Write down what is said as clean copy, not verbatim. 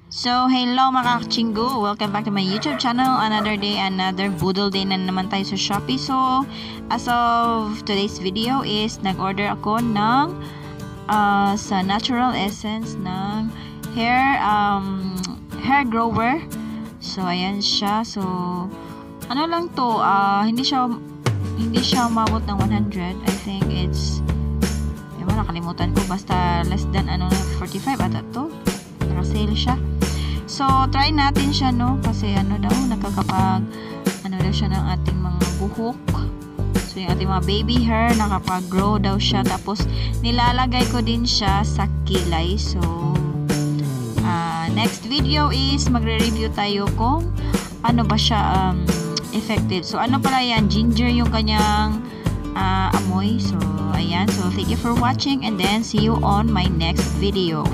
So, hello mga kachinggo! Welcome back to my YouTube channel. Another day, another budol day na naman tayo sa Shopee. So, as of today's video is nag-order ako ng sa Natural Essence ng hair grower. So, ayan siya. So, ano lang to, hindi siya umabot ng 100. I think it's nakalimutan ko, basta less than 45 ata to. Naka-sale siya. So, try natin siya, no? Kasi nakakapag daw siya ng ating mga buhok. So, yung ating mga baby hair, nakapag-grow daw siya. Tapos, nilalagay ko din siya sa kilay. So, next video is magre-review tayo kung ano ba siya effective. So, ano pala yan? Ginger yung kanyang amoy. So, ayan. So, thank you for watching and then see you on my next video.